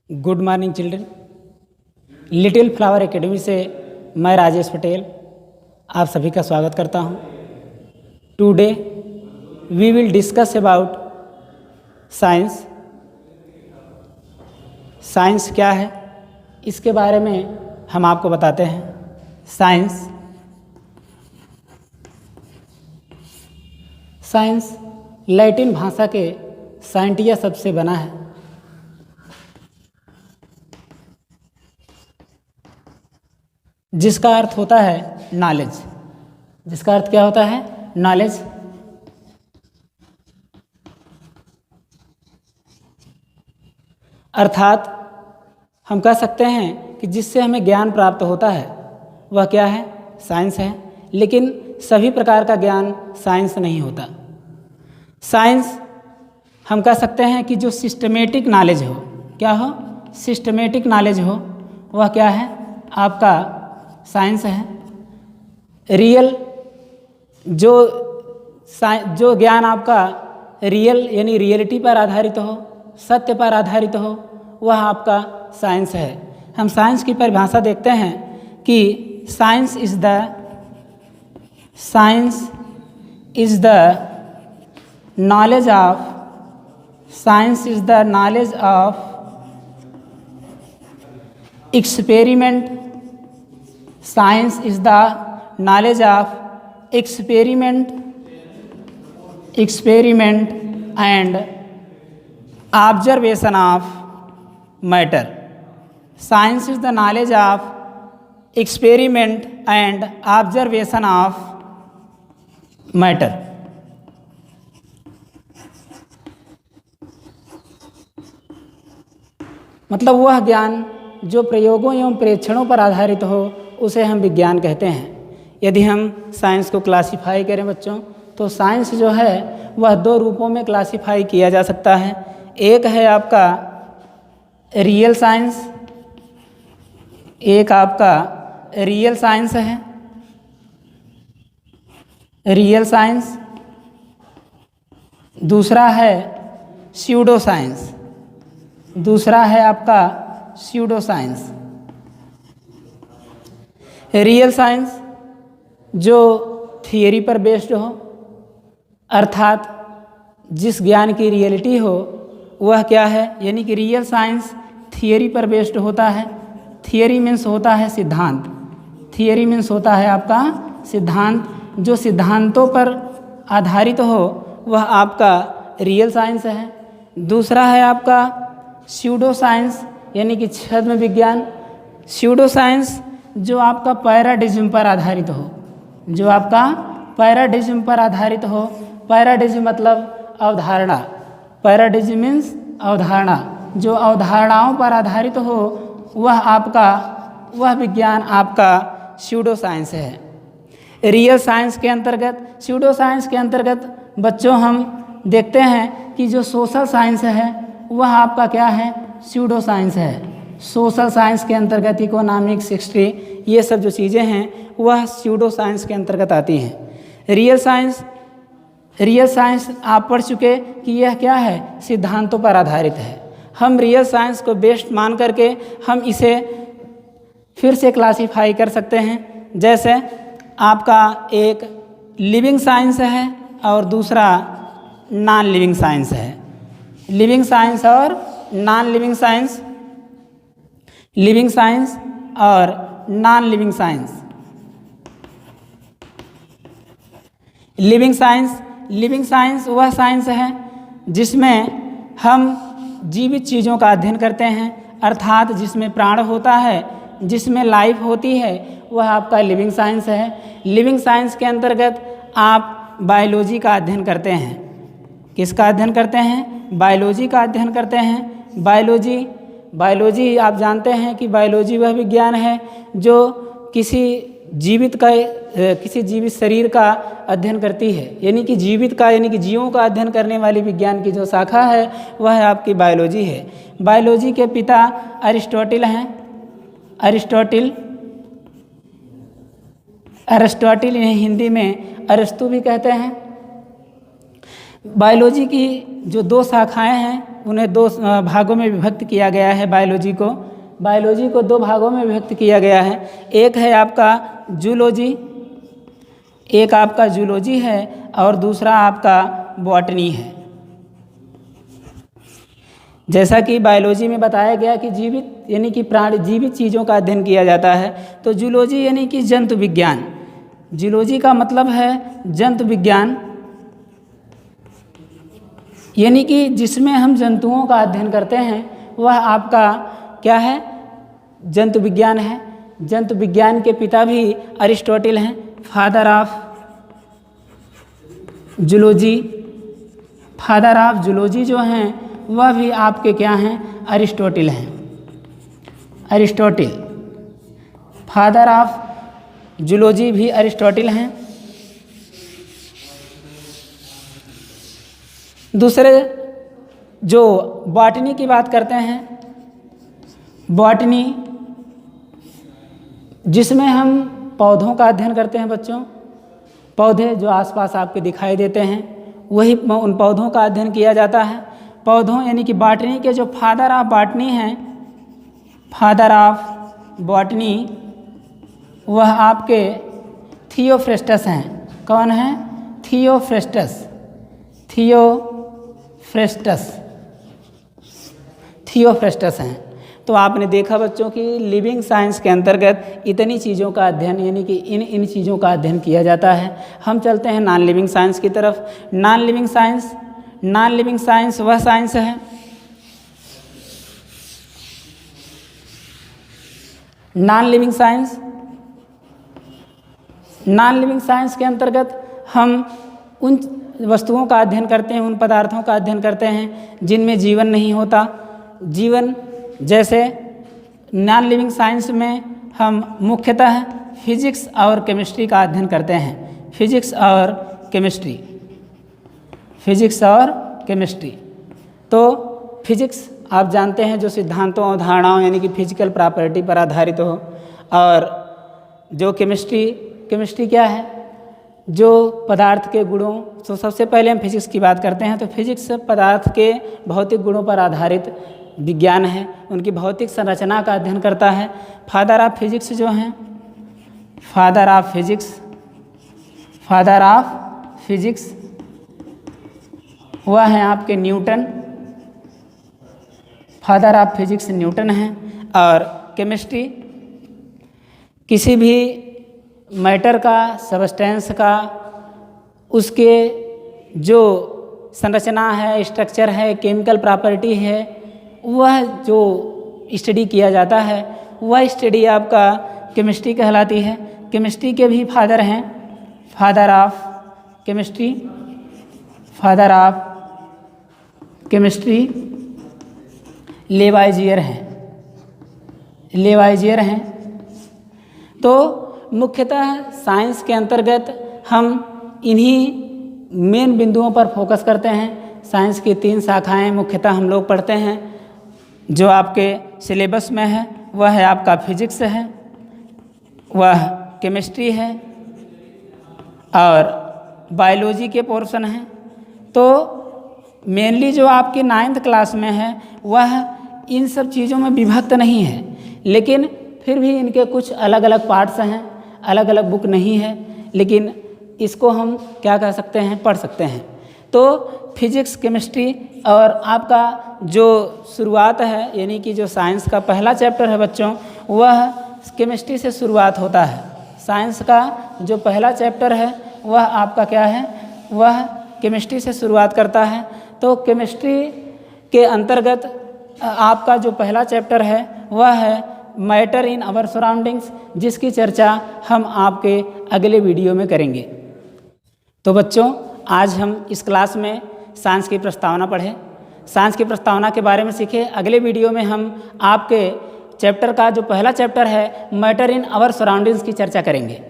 Good morning children. Little flower academy से मैं राजेश पटेल आप सभी का स्वागत करता हूं। Today we will discuss about science. Science क्या है इसके बारे में हम आपको बताते हैं। साइंस लैटिन भाषा के साइंटिया शब्द से बना है। जिसका अर्थ होता है नॉलेज। जिसका अर्थ क्या होता है? नॉलेज। अर्थात हम कह सकते हैं कि जिससे हमें ज्ञान प्राप्त होता है वह क्या है? साइंस है। लेकिन सभी प्रकार का ज्ञान साइंस नहीं होता। साइंस हम कह सकते हैं कि जो सिस्टमेटिक नॉलेज हो, क्या हो? सिस्टमेटिक नॉलेज हो, वह क्या है? आपका साइंस है। रियल जो ज्ञान आपका रियल यानी रियलिटी पर आधारित हो, सत्य पर आधारित हो, वह आपका साइंस है। हम साइंस की परिभाषा देखते हैं कि science is the knowledge of experiment. Science is the knowledge of experiment and observation of matter. Science is the knowledge of experiment and observation of matter. मतलब वह ज्ञान जो प्रयोगों एवं परीक्षणों पर आधारित हो उसे हम विज्ञान कहते हैं। यदि हम साइंस को क्लासिफाई करें बच्चों, तो साइंस जो है वह दो रूपों में क्लासिफाई किया जा सकता है। एक है आपका रियल साइंस, एक आपका रियल साइंस है। Real science. दूसरा है स्यूडो साइंस। दूसरा है आपका स्यूडो साइंस। रियल साइंस जो थियरी पर बेस्ड हो, अर्थात जिस ज्ञान की रियलिटी हो वह क्या है? यानी कि रियल साइंस थियरी पर बेस्ड होता है। थियरी मीन्स होता है सिद्धांत। थियरी मीन्स होता है आपका सिद्धांत। जो सिद्धांतों पर आधारित हो वह आपका रियल साइंस है। दूसरा है आपका स्यूडो साइंस यानी कि छद्म विज्ञान। स्यूडो साइंस जो आपका पैराडिज्म पर आधारित हो, जो आपका पैराडिज्म पर आधारित हो। पैराडिज्म मतलब अवधारणा। पैराडिज्म मीन्स अवधारणा। जो अवधारणाओं पर आधारित हो वह विज्ञान आपका स्यूडो साइंस है। रियल साइंस के अंतर्गत, स्यूडो साइंस के अंतर्गत बच्चों हम देखते हैं कि जो सोशल साइंस है वह आपका क्या है? स्यूडो साइंस है। सोशल साइंस के अंतर्गत इकोनॉमिक्स, हिस्ट्री, ये सब जो चीज़ें हैं वह स्यूडो साइंस के अंतर्गत आती हैं। रियल साइंस आप पढ़ चुके कि यह क्या है? सिद्धांतों पर आधारित है। हम रियल साइंस को बेस्ट मान करके हम इसे फिर से क्लासिफाई कर सकते हैं। जैसे आपका एक लिविंग साइंस है और दूसरा नॉन लिविंग साइंस है। लिविंग साइंस और non living science, living science और non living science. Living science वह साइंस है जिसमें हम जीवित चीज़ों का अध्ययन करते हैं, अर्थात जिसमें प्राण होता है, जिसमें लाइफ होती है, वह आपका लिविंग साइंस है। लिविंग साइंस के अंतर्गत आप बायोलॉजी का अध्ययन करते हैं। किसका अध्ययन करते हैं? बायोलॉजी का अध्ययन करते हैं। बायोलॉजी आप जानते हैं कि बायोलॉजी वह विज्ञान है जो किसी जीवित शरीर का अध्ययन करती है। यानी कि जीवों का अध्ययन करने वाली विज्ञान की जो शाखा है वह है आपकी बायोलॉजी है। बायोलॉजी के पिता अरिस्टोटिल हैं। अरिस्टोटिल इन्हें हिंदी में अरस्तु भी कहते हैं। बायोलॉजी की जो दो शाखाएं हैं उन्हें दो भागों में विभक्त किया गया है। बायोलॉजी को दो भागों में विभक्त किया गया है। एक है आपका जूलॉजी है और दूसरा आपका बॉटनी है। जैसा कि बायोलॉजी में बताया गया कि जीवित यानी कि प्राणी जीवित चीज़ों का अध्ययन किया जाता है, तो जूलॉजी यानी कि जंतु विज्ञान। जूलॉजी का मतलब है जंतु विज्ञान, यानी कि जिसमें हम जंतुओं का अध्ययन करते हैं वह आपका क्या है, जंतु विज्ञान है। जंतु विज्ञान के पिता भी अरिस्टोटल हैं, फादर ऑफ जूलॉजी जो हैं वह भी आपके क्या हैं, अरिस्टोटल हैं। फादर ऑफ जूलॉजी भी अरिस्टोटल हैं। दूसरे जो बॉटनी की बात करते हैं, बॉटनी जिसमें हम पौधों का अध्ययन करते हैं बच्चों। पौधे जो आसपास आपके दिखाई देते हैं वही उन पौधों का अध्ययन किया जाता है। पौधों यानी कि बॉटनी के जो फादर ऑफ बॉटनी वह आपके थियोफ्रेस्टस हैं। कौन हैं? थियोफ्रेस्टस हैं। तो आपने देखा बच्चों कि लिविंग साइंस के अंतर्गत इतनी चीज़ों का अध्ययन यानी कि इन चीज़ों का अध्ययन किया जाता है। हम चलते हैं नॉन लिविंग साइंस की तरफ। नॉन लिविंग साइंस वह साइंस है नॉन लिविंग साइंस के अंतर्गत हम उन वस्तुओं का अध्ययन करते हैं, उन पदार्थों का अध्ययन करते हैं जिनमें जीवन नहीं होता। जैसे नॉन लिविंग साइंस में हम मुख्यतः फिजिक्स और केमिस्ट्री का अध्ययन करते हैं। फिजिक्स और केमिस्ट्री। तो फिजिक्स आप जानते हैं जो सिद्धांतों और धारणाओं यानी कि फिजिकल प्रॉपर्टी पर आधारित हो, और जो केमिस्ट्री क्या है, जो पदार्थ के गुणों। तो सबसे पहले हम फिजिक्स की बात करते हैं, तो फिजिक्स पदार्थ के भौतिक गुणों पर आधारित विज्ञान है, उनकी भौतिक संरचना का अध्ययन करता है। फादर ऑफ फिजिक्स जो हैं, फादर ऑफ फिजिक्स वह हैं आपके Newton. Father of physics Newton हैं। और केमिस्ट्री किसी भी मैटर का, सब्सटेंस का, उसके जो संरचना है, स्ट्रक्चर है, केमिकल प्रॉपर्टी है, वह जो स्टडी किया जाता है वह स्टडी आपका केमिस्ट्री कहलाती है। केमिस्ट्री के भी फादर हैं, फादर ऑफ केमिस्ट्री लेवाइजियर हैं। तो मुख्यतः साइंस के अंतर्गत हम इन्हीं मेन बिंदुओं पर फोकस करते हैं। साइंस की 3 शाखाएं मुख्यतः हम लोग पढ़ते हैं। जो आपके सिलेबस में है वह है आपका फिजिक्स है, वह केमिस्ट्री है और बायोलॉजी के पोर्शन हैं। तो मेनली जो आपकी 9th क्लास में है वह इन सब चीज़ों में विभक्त नहीं है, लेकिन फिर भी इनके कुछ अलग अलग पार्ट्स हैं, अलग अलग बुक नहीं है, लेकिन इसको हम क्या कह सकते हैं, पढ़ सकते हैं। तो फिजिक्स, केमिस्ट्री और आपका जो शुरुआत है यानी कि जो साइंस का पहला चैप्टर है बच्चों, वह केमिस्ट्री से शुरुआत होता है। साइंस का जो पहला चैप्टर है वह आपका क्या है, वह केमिस्ट्री से शुरुआत करता है। तो केमिस्ट्री के अंतर्गत आपका जो पहला चैप्टर है वह है मैटर इन आवर सराउंडिंग्स, जिसकी चर्चा हम आपके अगले वीडियो में करेंगे। तो बच्चों आज हम इस क्लास में साइंस की प्रस्तावना पढ़े, साइंस की प्रस्तावना के बारे में सीखे। अगले वीडियो में हम आपके चैप्टर का जो पहला चैप्टर है मैटर इन आवर सराउंडिंग्स की चर्चा करेंगे।